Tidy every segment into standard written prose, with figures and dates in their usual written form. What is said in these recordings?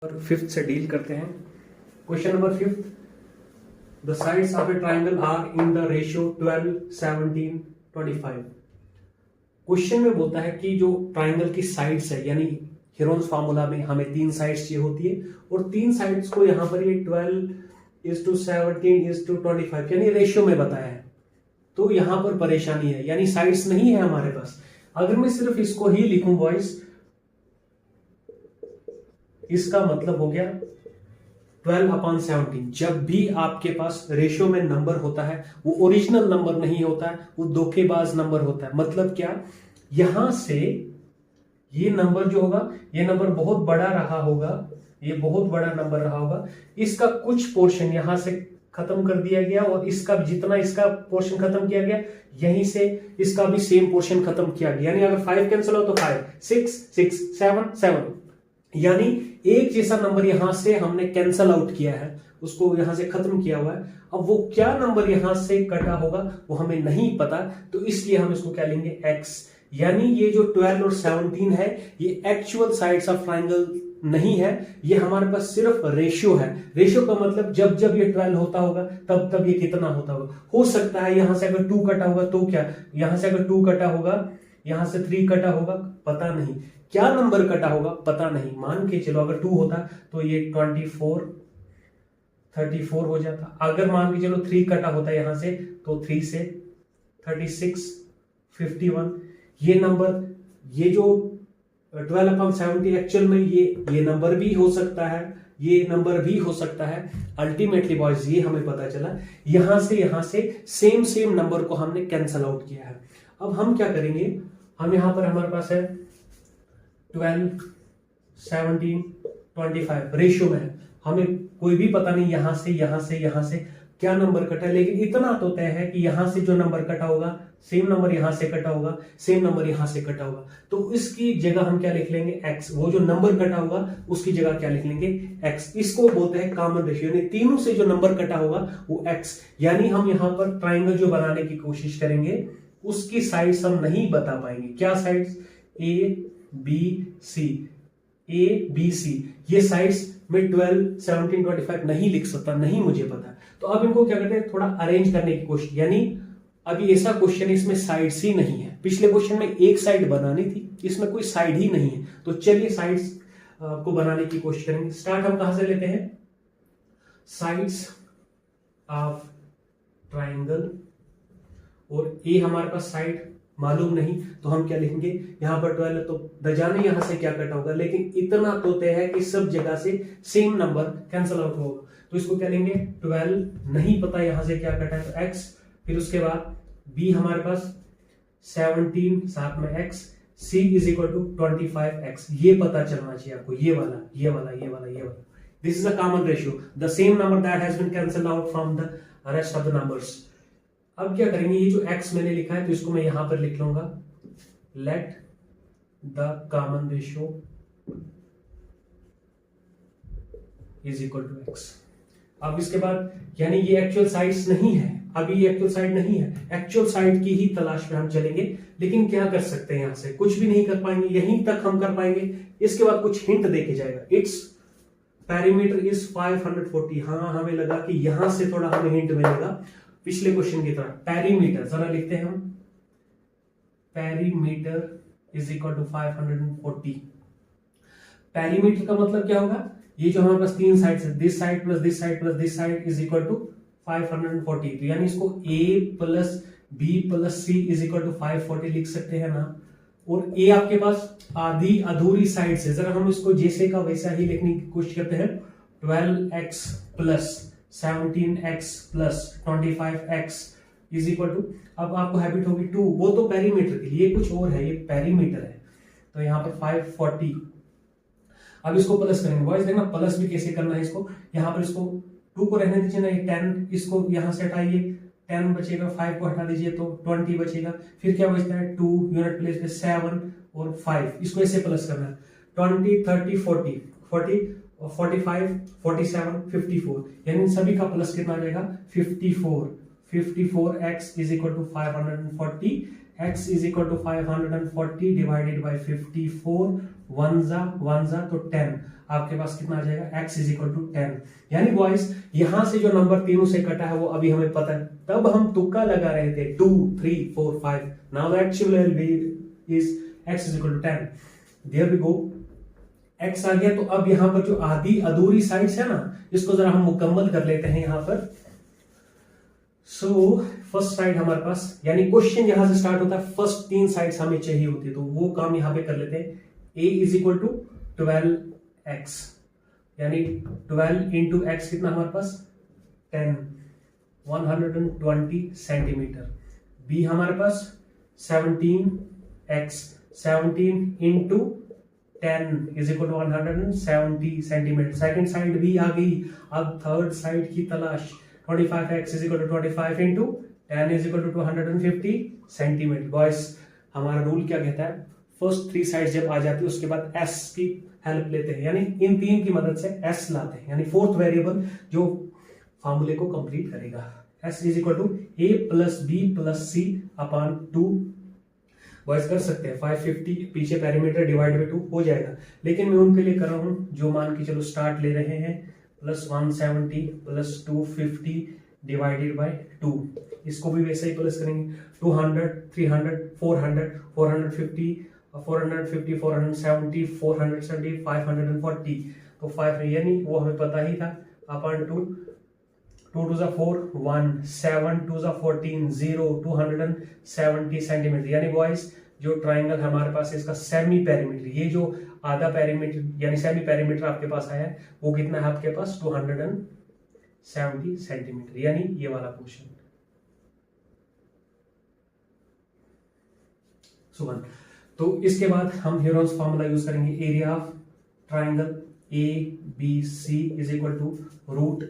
और फिफ्थ से डील करते हैं। Question number fifth, the sides of a triangle are in the ratio 12, 17, 25। Question में बोलता है कि जो ट्राइंगल की साइड्स है, यानी हीरोन्स फार्मूला में हमें 3 साइड्स चाहिए होती है और 3 साइड्स को यहां पर ये 12:17:25 यानी रेशियो में बताया है। तो यहां पर परेशानी है, यानी साइड्स नहीं है हमारे पास। अगर मैं सिर्फ इसको ही लिखूं बॉयज, इसका मतलब हो गया 12/17। जब भी आपके पास रेशियो में नंबर होता है वो ओरिजिनल नंबर नहीं होता है, वो धोखेबाज नंबर होता है। मतलब क्या, यहां से ये नंबर जो होगा, ये नंबर बहुत बड़ा रहा होगा, ये बहुत बड़ा नंबर रहा होगा, इसका कुछ पोर्शन यहां से खत्म कर दिया गया और इसका जितना इसका पोर्शन खत्म किया गया, यहीं से इसका भी सेम पोर्शन खत्म किया गया। यानी अगर 5 कैंसिल हो तो 5, 6, 6, 7, 7, यानी एक जैसा नंबर यहां से हमने कैंसल आउट किया है, उसको यहां से खत्म किया हुआ है। अब वो क्या नंबर यहां से कटा होगा वो हमें नहीं पता, तो इसलिए हम इसको क्या लेंगे, x। यानी ये जो 12 और 17 है ये एक्चुअल साइड्स ऑफ ट्राइंगल नहीं है, ये हमारे पास सिर्फ रेशियो है। रेशियो का मतलब जब जब ये 12 होता होगा तब तब ये कितना होता होगा। हो सकता है यहां से अगर 2 कटा होगा तो क्या, यहां से अगर 2 कटा होगा, यहां से 3 कटा होगा, पता नहीं क्या नंबर कटा होगा, पता नहीं। मान के चलो अगर 2 होता तो ये 24, 34 हो जाता। अगर मान के चलो 3 कटा होता यहां से तो 3 से 36, 51। ये नंबर, ये जो 12/70 एक्चुअल में ये नंबर भी हो सकता है, ये नंबर भी हो सकता है। अल्टीमेटली बॉयज ये हमें पता चला यहां से सेम नंबर को हमने कैंसल आउट किया है। अब हम क्या करेंगे, हम यहां पर हमारे पास है 12, 17, 25 रेशियो में है, हमें कोई भी पता नहीं यहां से क्या नंबर कटा है, लेकिन इतना तो तय है कि यहां से जो नंबर कटा होगा सेम नंबर यहां से कटा होगा, सेम नंबर यहां से कटा होगा। तो इसकी जगह हम क्या लिख लेंगे, x। वो जो नंबर कटा होगा उसकी जगह क्या लिख लेंगे, x। इसको बोलते हैं कॉमन रेशियो, यानी तीनों से जो नंबर कटा होगा वो x। यानी हम यहां पर ट्राइंगल जो बनाने की कोशिश करेंगे उसकी साइड्स हम नहीं बता पाएंगे। क्या sides, a b c, a b c, ये साइड्स में 12, 17, 25 नहीं लिख सकता, नहीं मुझे पता। तो अब इनको क्या करते हैं, थोड़ा अरेंज करने की कोशिश। यानी अभी ऐसा क्वेश्चन है इसमें साइड्स ही नहीं है। पिछले क्वेश्चन में एक साइड बनानी थी, इसमें कोई साइड ही नहीं है। तो चलिए साइड्स को बनाने की कोशिश करेंगे। स्टार्ट हम कहां से लेते हैं, साइड्स ऑफ ट्राइंगल, और ए हमारे पास साइड मालूम नहीं, तो हम क्या लिखेंगे, यहां पर 12 तो न जाने यहां से क्या कटा होगा, लेकिन इतना तो तय है कि सब जगह से सेम नंबर कैंसल आउट होगा। तो इसको क्या लेंगे, 12, नहीं पता यहां से क्या कटा है तो x, फिर उसके बाद b हमारे पास 17 साथ में x, c is equal to 25x। ये पता चलना चाहिए आपको, ये वाला। This is a common ratio, the same number that has been cancelled out from the rest of the numbers. अब क्या करेंगे, ये जो x मैंने लिखा है तो इसको मैं यहां पर लिख लूंगा, let the common ratio is equal to x। अब इसके बाद, यानी ये एक्चुअल साइड्स नहीं है, अभी ये एक्चुअल साइड नहीं है, एक्चुअल साइड की ही तलाश में हम चलेंगे। लेकिन क्या कर सकते हैं, यहां से कुछ भी नहीं कर पाएंगे, यहीं तक हम कर पाएंगे। इसके बाद कुछ हिंट देके जाएगा, इट्स पेरीमीटर इज 540। हाँ, हमें लगा कि यहां से थोड़ा हमें हिंट मिलेगा पिछले क्वेश्चन की तरह। पेरीमीटर जरा लिखते हैं हम, perimeter is equal to 540। Perimeter का मतलब क्या होगा, ये जो हमारे पास 3 साइड है, this side plus this side plus this side is equal to 540। तो यानी इसको a plus b plus c is equal to 540 लिख सकते हैं ना। और a आपके पास आधी अधूरी साइड से, जरा हम इसको जैसे का वैसा ही लिखने की कोशिश करते हैं। 12x plus 17x plus 25x is equal to, अब आपको हैबिट होगी 2, वो तो पेरीमीटर के लिए, कुछ और है, ये पेरीमीटर है। तो यहाँ पर 540। अब इसको प्लस करेंगे बॉयज, देखना प्लस भी कैसे करना है इसको। यहाँ पर इसको 2 को रहने दीजिए ना, ये 10, इसको यहां से हटाइए, 10 बचेगा, 5 को हटा दीजिए तो 20 बचेगा। फिर क्या बचता है, 2 यूनिट प्लेस पे 7 और 5, इसको ऐसे प्लस करना है। 20, 30, 40, 45, 47, 54, यानी सभी का प्लस कितना आ जाएगा, 54। 54x is equal to 540, x is equal to 540 divided by 54 one जा तो 10, आपके पास कितना आ जाएगा x इज इक्वल टू 10। यानी बॉयज यहां से जो नंबर तीनों से कटा है वो अभी हमें पता है, तब हम तुक्का लगा रहे थे 2 3 4 5। Now the actual value is x is equal to 10। There we go, x आ गया। तो अब यहां पर जो आधी अधूरी साइड्स है ना, इसको जरा हम मुकम्मल कर लेते हैं यहां पर। सो फर्स्ट साइड हमारे पास, यानी क्वेश्चन यहां से स्टार्ट होता है, फर्स्ट 3 साइड्स हमें चाहिए होती है, तो वो काम यहां पे कर लेते हैं। a is equal to 12x, यानी 12 इंटू एक्स कितना हमारे पास 10, 120 सेंटीमीटर। b हमारे पास 17x, 17 into 10 is equal to 170 centimetre. Second side भी आ गई। अब थर्ड साइड की तलाश, 25x is equal to 25 into 10 is equal to 250 centimetre. Boys हमारा रूल क्या कहता है, फर्स्ट 3 साइड जब आ जाती है उसके बाद s की हेल्प लेते हैं, यानी इन 3 की मदद से s लाते हैं, यानी फोर्थ वेरिएबल जो फॉर्मूले को कंप्लीट करेगा। s is equal to a plus b plus c upon 2। Boys कर सकते हैं 550 पीछे पेरीमीटर डिवाइड बाय 2 हो जाएगा, लेकिन मैं उनके लिए कर रहा हूं जो मान के चलो स्टार्ट ले रहे हैं, प्लस 170 प्लस 250 डिवाइडेड बाय 2। इसको भी वैसे ही प्लस करेंगे, 200 300 400 450 450 470 470 540, तो 5 यानी वो हमें पता ही था, अपॉन 2 2 टू 4 1 7 टू 14 0 270 सेंटीमीटर। यानी बॉयज जो ट्राइंगल हमारे पास है इसका सेमी पेरीमीटर, ये जो आधा पेरीमीटर यानी सेमी पेरीमीटर आपके पास आया है वो कितना है आपके पास 270 सेंटीमीटर, यानी ये वाला पोर्शन। सुमन, तो इसके बाद हम हेरोन्स फार्मूला यूज करेंगे, area of triangle A B C is equal to root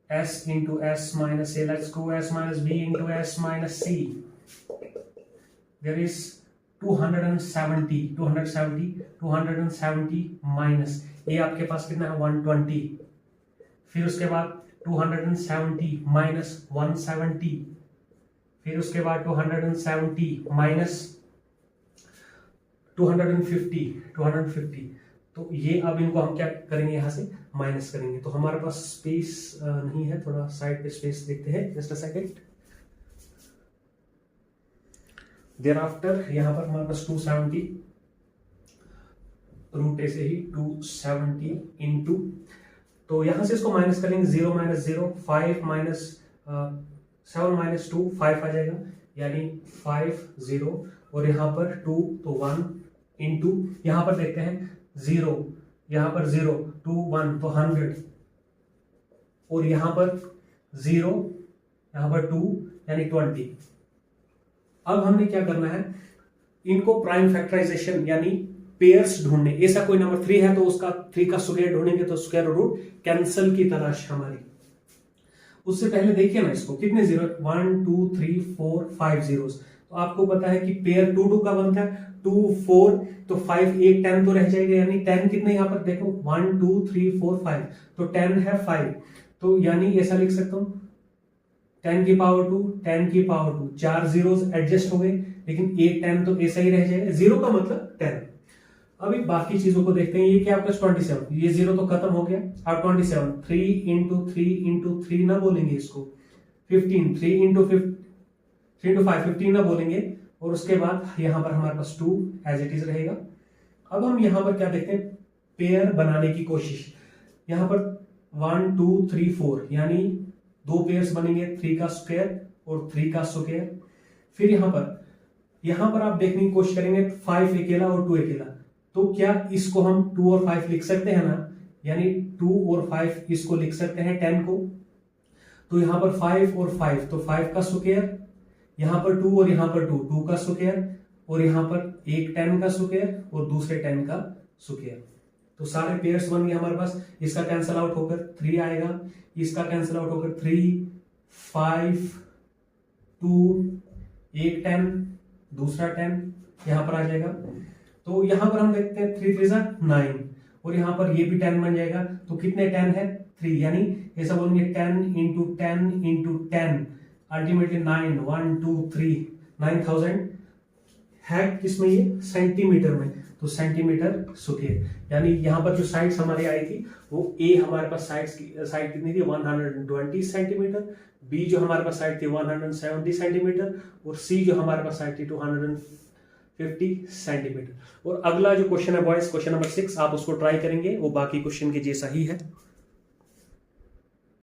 s into s minus a, let's go s minus b into s minus c, there is 270 minus a आपके पास कितना है 120, फिर उसके बाद 270 minus 170, फिर उसके बाद 270 माइनस 250, तो ये अब इनको हम क्या करेंगे यहां से माइनस करेंगे, तो हमारे पास स्पेस नहीं है, थोड़ा साइड पे स्पेस देखते हैं, just a second. Thereafter यहां पर हमारे पास 270 रूट ऐसे ही 270 इंटू, तो यहां से इसको माइनस करेंगे, 0 माइनस 0 5 माइनस 7 माइनस 2 5 आ जाएगा, यानी 5 0, और यहां पर 2 तो 1 इंटू, यहां पर देखते हैं 0, यहां पर 0 2 1 तो 100, और यहां पर 0 यहां पर 2 यानी 20। अब हमने क्या करना है, इनको प्राइम फैक्टराइजेशन यानी पेयर्स ढूंढने, ऐसा कोई नंबर 3 है तो उसका 3 का स्क्वायर ढूंढेंगे, तो स्क्वायर रूट कैंसल की तलाश हमारी। उससे पहले देखिए ना इसको, कितने 0 1 2 3 4 5 zeros, तो आपको पता है कि पेयर 2 2 का बनता है, 2 4 तो 5 1 10 तो रह जाएगा, यानी 10 कितने यहां पर देखो 1 2 3 4 5, तो 10 है 5, तो यानी ऐसा लिख सकता हूं 10 की पावर 2 10 की पावर 2, 4 zeros एडजस्ट हो गए, लेकिन 1 10 तो ऐसा ही रह जाएगा, 0 का मतलब 10। अभी बाकी चीजों को देखते हैं, ये क्या आपका 27, ये 0 तो खत्म हो गया, अब 27 3 इंटू 3 इंटू 3 ना बोलेंगे इसको, 15 3 इंटू 5 15 ना बोलेंगे, और उसके बाद यहां पर हमारे पास 2 एज इट इज रहेगा। अब हम यहां पर क्या देखते हैं, पेयर बनाने की कोशिश, यहां पर 1 2 3 4 यानी 2 पेयर्स बनेंगे, 3 का स्क्वायर और 3 का स्क्वायर, फिर यहां पर आप देखने की कोशिश करेंगे 5 अकेला और 2 अकेला, तो क्या इसको हम 2 और 5 लिख सकते हैं ना, यानी 2 और 5 इसको लिख सकते हैं 10 को, तो यहां पर 5 और 5 तो 5 का स्क्वायर, यहां पर 2 और यहां पर 2 2 का स्क्वायर, और यहां पर एक 10 का स्क्वायर और दूसरे 10 का स्क्वायर, तो सारे पेयर्स बन गए हमारे पास। इसका कैंसल आउट होकर 3 आएगा, इसका कैंसल आउट होकर 3 5 2 एक 10 दूसरा 10 यहां पर आ जाएगा, तो यहां पर हम देखते हैं 3 3 9, और यहां पर ये भी 10 बन जाएगा, तो कितने 10 है 3, यानी ऐसा बोलेंगे 10 इंटू 10 इंटू 10 अल्टीमेटली 9 1 2 3 9000 है, किसमें ये सेंटीमीटर में, तो तो सेंटीमीटर स्क्वायर। यानी यहाँ पर जो साइड्स हमारी आई थी वो ए हमारे पास साइड कितनी थी 120 सेंटीमीटर, बी जो हमारे पास साइड थी 170 सेंटीमीटर और सी जो हमारे पास साइड थी 250 सेंटीमीटर। और अगला जो क्वेश्चन है बॉयज, क्वेश्चन नंबर 6, आप उसको ट्राई करेंगे, वो बाकी क्वेश्चन के जैसा ही है।